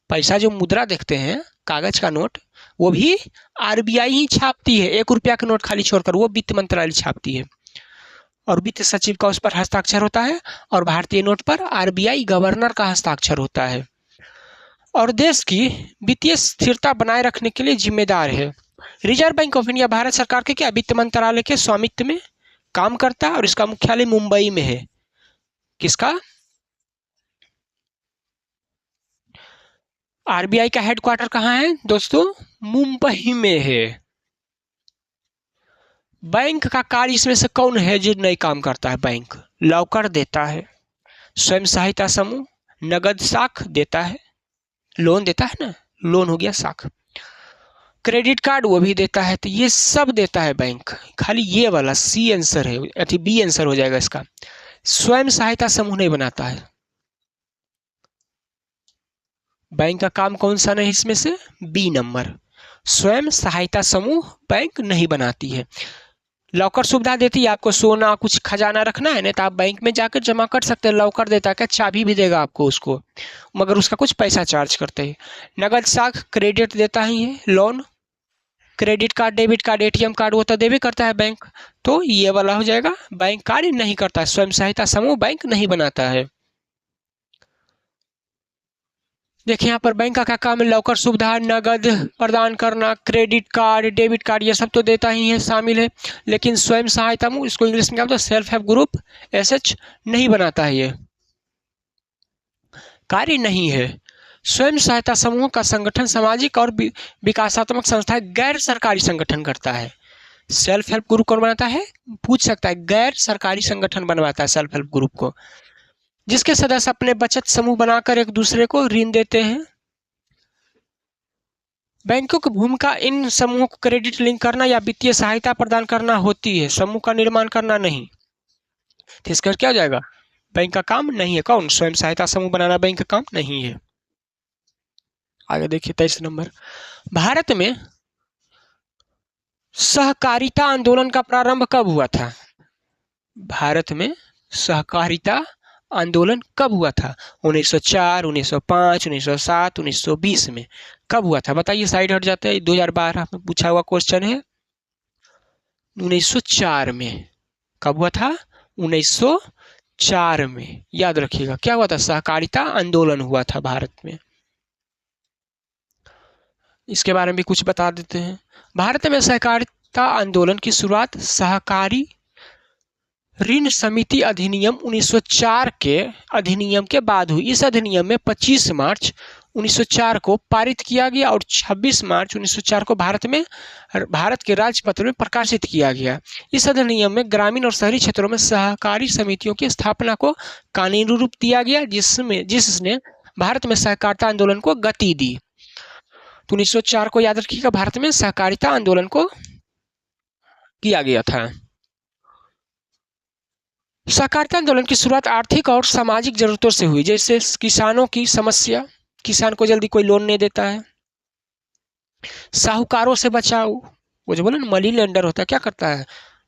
पैसा जो मुद्रा देखते हैं, कागज का नोट, वो भी RBI ही छापती है। 1 रुपया का नोट खाली छोड़कर वो वित्त मंत्रालय छापती है, और वित्त सचिव का उस पर हस्ताक्षर होता है। और भारतीय नोट पर RBI गवर्नर का हस्ताक्षर होता है, और देश की वित्तीय स्थिरता बनाए रखने के लिए जिम्मेदार है। Reserve bank of India Bharat सरकार के क्या वित्त मंत्रालय के स्वामित्व में काम करता है, और इसका मुख्यालय मुंबई में है। किसका? RBI का हेडक्वार्टर कहाँ है दोस्तों? मुंबई में है। बैंक का कार्य इसमें से कौन है जो नहीं काम करता है? बैंक लॉकर देता है, स्वयं सहायता समूह नगद साख देता है, लोन देता है ना, लोन हो गया साख, क्रेडिट कार्ड वो भी देता है। तो ये सब देता है बैंक। खाली ये वाला सी आंसर है, अथी बी आंसर हो जाएगा इसका। स्वयं सहायता समूह नहीं बनाता है। बैंक का काम कौन सा नहीं इसमें से? बी नंबर, स्वयं सहायता समूह बैंक नहीं बनाती है। लॉकर सुविधा देती है आपको, सोना कुछ खजाना रखना है ना तो आप बैंक में जाकर जमा कर सकते हैं। लॉकर देता है, क्या चाबी भी देगा आपको उसको, मगर उसका कुछ पैसा चार्ज करते हैं। नगद साख क्रेडिट देता ही है, loan, credit card, debit card, ATM card वो तो देवे करता है बैंक। तो ये वाला हो जाएगा, बैंक कार्य नहीं करता है। स्वयं सहायता समूह बैंक नहीं बनाता है। देखिए यहाँ पर बैंक का क्या काम है? लॉकर सुविधा, नगद प्रदान करना, क्रेडिट कार्ड, डेबिट कार्ड, ये सब तो देता ही है, शामिल है। लेकिन स्वयं सहायता समूह, इसको इंग्लिश में क्या बोलते हैं? सेल्फ हेल्प ग्रुप, SH नहीं बनाता है, ये कार्य नहीं है। स्वयं सहायता समूह का संगठन सामाजिक और विकासात्मक संस्थाएं गैर सरकारी संगठन करता है। सेल्फ हेल्प ग्रुप कौन बनाता है? पूछ सकता है। गैर सरकारी संगठन बनवाता है सेल्फ हेल्प ग्रुप को, जिसके सदस्य अपने बचत समूह बनाकर एक दूसरे को ऋण देते हैं। बैंकों की भूमिका इन समूहों को क्रेडिट लिंक करना या वित्तीय सहायता प्रदान करना होती है, समूह का निर्माण करना नहीं। तो इसका क्या हो जाएगा? बैंक का काम नहीं है। कौन? स्वयं सहायता समूह बनाना बैंक का काम नहीं है। आगे देखिए 23 नंबर, भारत में सहकारिता आंदोलन का प्रारंभ कब हुआ था? भारत में सहकारिता आंदोलन कब हुआ था? 1904, 1905, 1907, 1920 में कब हुआ था? बताइए, साइड हट जाते हैं। 2012 में पूछा हुआ क्वेश्चन है। 1904 में। कब हुआ था? 1904 में। याद रखिएगा क्या हुआ था? सहकारिता आंदोलन हुआ था भारत में। इसके बारे में भी कुछ बता देते हैं। भारत में सहकारिता आंदोलन की शुरुआत सहकारी ऋण समिति अधिनियम 1904 के अधिनियम के बाद हुई। इस अधिनियम में 25 मार्च 1904 को पारित किया गया और 26 मार्च 1904 को भारत के राजपत्र में प्रकाशित किया गया। इस अधिनियम में ग्रामीण और शहरी क्षेत्रों में सहकारी समितियों की स्थापना को कानूनी रूप दिया गया, जिसने भारत में सहकारिता आंदोलन को गति दी। तो 1904 को याद रखिएगा, भारत में सहकारिता आंदोलन को किया गया था। सहकारिता आंदोलन की शुरुआत आर्थिक और सामाजिक जरूरतों से हुई, जैसे किसानों की समस्या, किसान को जल्दी कोई लोन नहीं देता है। साहूकारों से बचाओ, वो जो बोले ना मनी लेंडर होता है, क्या करता है,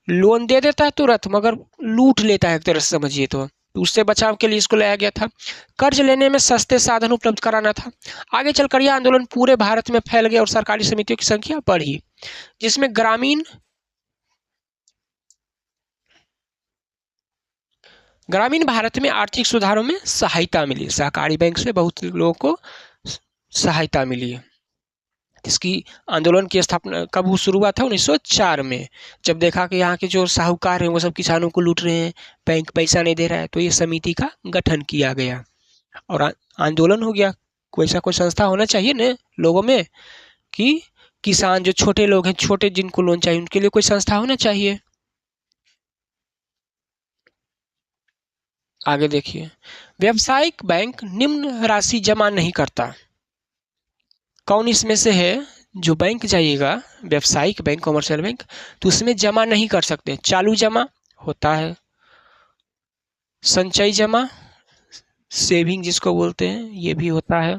लोन दे देता है तुरंत मगर लूट लेता है एक तरह से समझिए। तो उससे बचाव के लिए इसको लाया गया था। कर्ज लेने में सस्ते साधन उपलब्ध कराना था। आगे चलकर यह आंदोलन पूरे भारत में फैल गया और सरकारी समितियों की संख्या बढ़ी, जिसमें ग्रामीण भारत में आर्थिक सुधारों में सहायता मिली। सहकारी बैंक से बहुत लोगों को सहायता मिली। इसकी आंदोलन की स्थापना कब शुरू हुआ था? 1904 में, जब देखा कि यहाँ के जो साहूकार हैं वो सब किसानों को लूट रहे हैं, बैंक पैसा नहीं दे रहा है, तो ये समिति का गठन किया गया और आंदोलन हो गया। कोई ऐसा कोई संस्था होना चाहिए ना लोगों में कि किसान जो छोटे लोग हैं, छोटे जिनको लोन चाहिए, उनके लिए कोई संस्था होना चाहिए। आगे देखिए, व्यावसायिक बैंक निम्न राशि जमा नहीं करता। कौन इसमें से है? जो बैंक जाइएगा व्यावसायिक बैंक, कॉमर्शियल बैंक, तो उसमें जमा नहीं कर सकते। चालू जमा होता है, संचयी जमा, सेविंग जिसको बोलते हैं, ये भी होता है।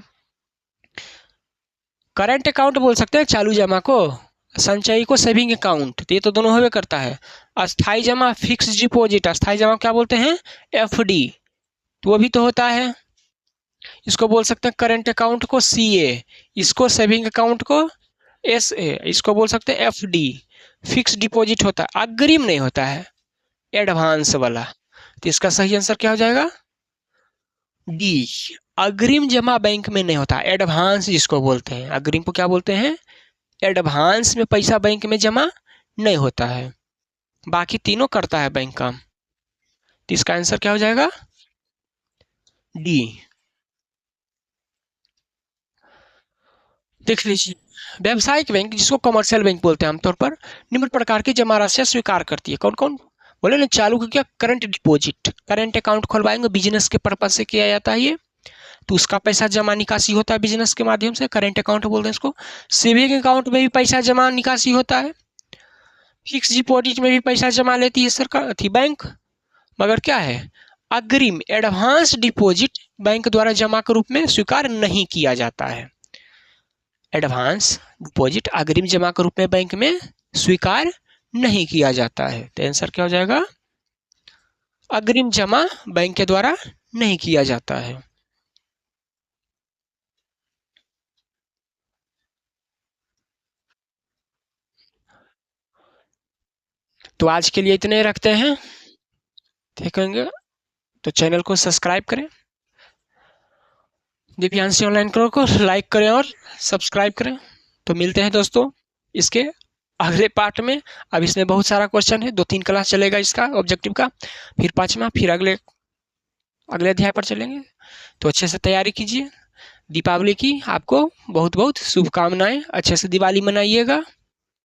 करंट अकाउंट बोल सकते हैं चालू जमा को, संचयी को सेविंग अकाउंट, तो ये तो दोनों होवे करता है। अस्थाई जमा, फिक्स डिपॉजिट, अस्थाई जमा क्या बोलते हैं? एफडी, तो वो भी तो होता है। इसको बोल सकते हैं करंट अकाउंट को सीए, इसको सेविंग अकाउंट को एसए, इसको बोल सकते हैं एफडी। फिक्स डिपॉजिट होता है, अग्रिम नहीं होता है, एडवांस वाला। तो इसका सही आंसर क्या हो जाएगा? डी, अग्रिम जमा बैंक में नहीं होता, एडवांस जिसको बोलते हैं। अग्रिम को क्या बोलते हैं? एडवांस में पैसा बैंक में जमा नहीं होता है, बाकी तीनों करता है बैंक काम। तो इसका आंसर क्या हो जाएगा? डी। देख लीजिए, व्यावसायिक बैंक जिसको कमर्शियल बैंक बोलते हैं आमतौर पर, निम्न प्रकार की जमा राशियां स्वीकार करती है। कौन कौन? बोले ना चालू का क्या? करंट डिपॉजिट, करंट अकाउंट खुलवाएंगे, बिजनेस के पर्पज से किया जाता है ये, तो उसका पैसा जमा निकासी होता है बिजनेस के माध्यम से, करंट अकाउंट बोलते हैं इसको। सेविंग अकाउंट में भी पैसा जमा निकासी होता है। फिक्स डिपॉजिट में भी पैसा जमा लेती है सरकार थी बैंक, मगर क्या है, अग्रिम एडवांस डिपॉजिट बैंक द्वारा जमा के रूप में स्वीकार नहीं किया जाता है। एडवांस डिपॉजिट अग्रिम जमा के रूप में बैंक में स्वीकार नहीं किया जाता है। तो आंसर क्या हो जाएगा? अग्रिम जमा बैंक के द्वारा नहीं किया जाता है। तो आज के लिए इतने रखते हैं, देखेंगे तो चैनल को सब्सक्राइब करें, दिव्यांशी ऑनलाइन करो को लाइक करें और सब्सक्राइब करें। तो मिलते हैं दोस्तों इसके अगले पार्ट में। अब इसमें बहुत सारा क्वेश्चन है, 2-3 क्लास चलेगा इसका ऑब्जेक्टिव का, फिर 5वां, फिर अगले अध्याय पर चलेंगे। तो अच्छे से तैयारी कीजिए। दीपावली की आपको बहुत बहुत शुभकामनाएं, अच्छे से दिवाली मनाइएगा।